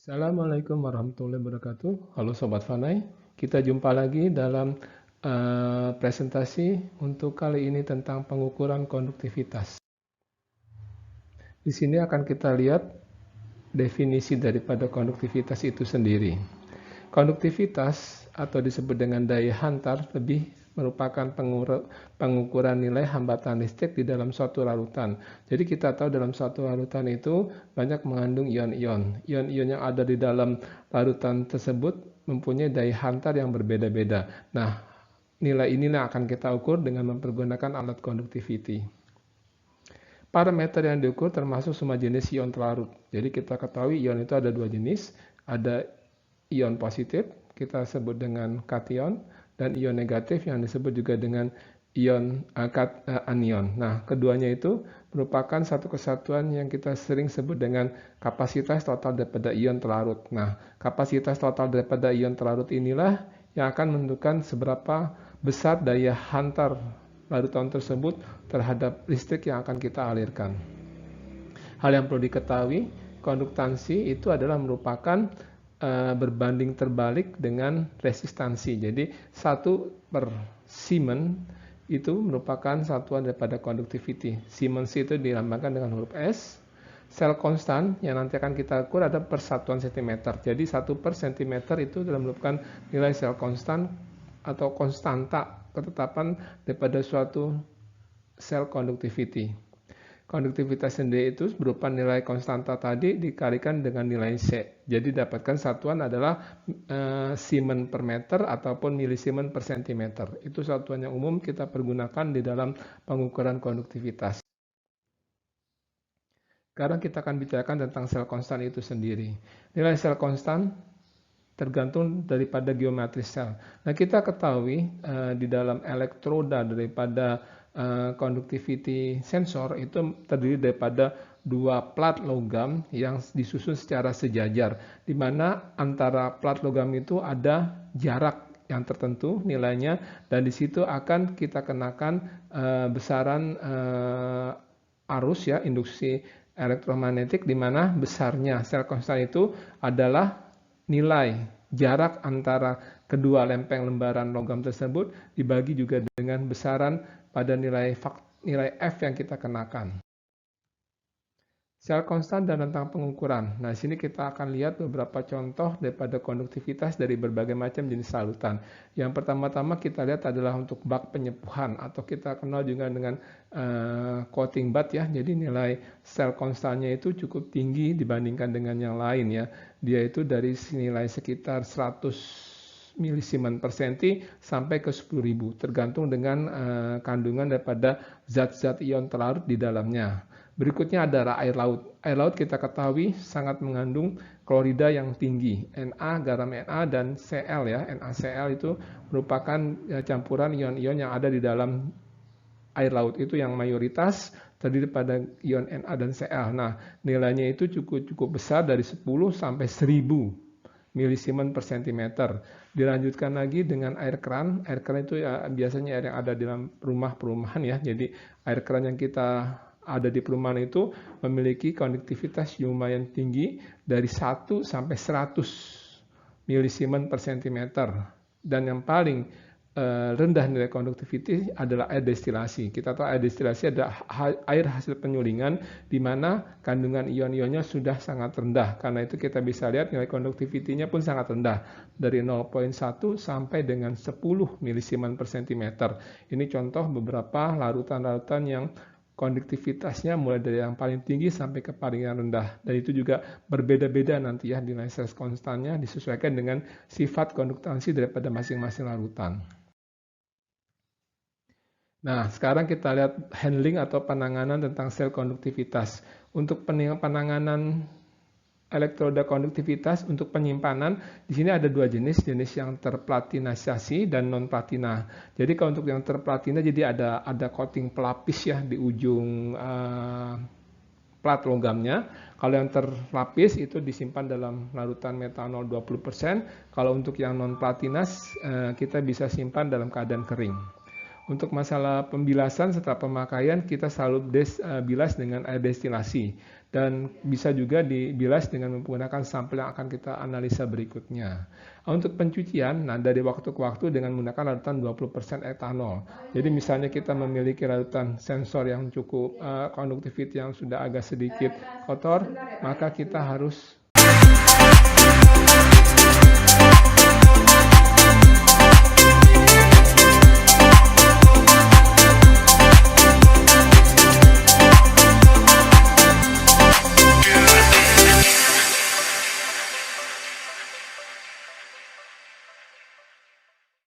Assalamualaikum warahmatullahi wabarakatuh. Halo Sobat Fanai, kita jumpa lagi dalam presentasi untuk kali ini tentang pengukuran konduktivitas. Di sini akan kita lihat definisi daripada konduktivitas itu sendiri. Konduktivitas atau disebut dengan daya hantar lebih merupakan pengukuran nilai hambatan listrik di dalam suatu larutan. Jadi kita tahu dalam suatu larutan itu banyak mengandung ion-ion. Ion-ion yang ada di dalam larutan tersebut mempunyai daya hantar yang berbeda-beda. Nah, nilai inilah akan kita ukur dengan mempergunakan alat conductivity. Parameter yang diukur termasuk semua jenis ion terlarut. Jadi kita ketahui ion itu ada dua jenis, ada ion positif, kita sebut dengan kation, dan ion negatif yang disebut juga dengan ion anion. Nah, keduanya itu merupakan satu kesatuan yang kita sering sebut dengan kapasitas total daripada ion terlarut. Nah, kapasitas total daripada ion terlarut inilah yang akan menentukan seberapa besar daya hantar larutan tersebut terhadap listrik yang akan kita alirkan. Hal yang perlu diketahui, konduktansi itu adalah merupakan berbanding terbalik dengan resistansi. Jadi 1/Siemens itu merupakan satuan daripada conductivity. Siemens itu dilambangkan dengan huruf S. Sel konstan yang nanti akan kita ukur ada persatuan cm. Jadi 1/cm itu dalam merupakan nilai sel konstan atau konstanta ketetapan daripada suatu sel conductivity. Konduktivitas sendiri itu berupa nilai konstanta tadi dikalikan dengan nilai C. Jadi dapatkan satuan adalah Siemens per meter ataupun milisiemens per sentimeter. Itu satuan yang umum kita pergunakan di dalam pengukuran konduktivitas. Sekarang kita akan bicarakan tentang sel konstan itu sendiri. Nilai sel konstan tergantung daripada geometri sel. Nah, kita ketahui di dalam elektroda daripada conductivity sensor itu terdiri daripada dua plat logam yang disusun secara sejajar, di mana antara plat logam itu ada jarak yang tertentu nilainya, dan di situ akan kita kenakan besaran arus ya, induksi elektromagnetik, di mana besarnya sel konstan itu adalah nilai jarak antara kedua lempeng lembaran logam tersebut dibagi juga dengan besaran pada nilai F yang kita kenakan. Sel konstan dan rentang pengukuran. Nah, di sini kita akan lihat beberapa contoh daripada konduktivitas dari berbagai macam jenis larutan. Yang pertama-tama kita lihat adalah untuk bak penyepuhan atau kita kenal juga dengan coating bath ya. Jadi nilai sel konstannya itu cukup tinggi dibandingkan dengan yang lain ya. Dia itu dari nilai sekitar 100 milisiemens per senti sampai ke 10.000, tergantung dengan kandungan daripada zat-zat ion terlarut di dalamnya. Berikutnya adalah air laut. Air laut kita ketahui sangat mengandung klorida yang tinggi, Na, garam Na, dan Cl ya. NaCl itu merupakan campuran ion-ion yang ada di dalam air laut itu yang mayoritas terdiri pada ion Na dan Cl. Nah, nilainya itu cukup besar dari 10 sampai 1000 milisiemens per sentimeter. Dilanjutkan lagi dengan air keran. Air keran itu ya, biasanya air yang ada di dalam rumah perumahan ya. Jadi air keran yang kita ada di perumahan itu memiliki konduktivitas yang lumayan tinggi dari 1 sampai 100 milisiemens per sentimeter. Dan yang paling rendah nilai konduktiviti adalah air destilasi. Kita tahu air destilasi adalah air hasil penyulingan di mana kandungan ion-ionnya sudah sangat rendah. Karena itu kita bisa lihat nilai konduktivitinya pun sangat rendah, dari 0,1 sampai dengan 10 milisiemens per sentimeter. Ini contoh beberapa larutan-larutan yang konduktivitasnya mulai dari yang paling tinggi sampai ke paling yang rendah. Dan itu juga berbeda-beda nanti ya nilai sel konstannya disesuaikan dengan sifat konduktansi daripada masing-masing larutan. Nah, sekarang kita lihat handling atau penanganan tentang sel konduktivitas. Untuk penanganan elektroda konduktivitas untuk penyimpanan, di sini ada dua jenis yang terplatinisasi dan non platina. Jadi kalau untuk yang terplatina, jadi ada coating pelapis ya di ujung plat logamnya. Kalau yang terlapis itu disimpan dalam larutan metanol 20%. Kalau untuk yang non platinas kita bisa simpan dalam keadaan kering. Untuk masalah pembilasan setelah pemakaian, kita selalu bilas dengan air destilasi. Dan bisa juga dibilas dengan menggunakan sampel yang akan kita analisa berikutnya. Untuk pencucian, nah dari waktu ke waktu dengan menggunakan larutan 20% etanol. Jadi misalnya kita memiliki larutan sensor yang cukup konduktiviti yang sudah agak sedikit kotor, maka kita harus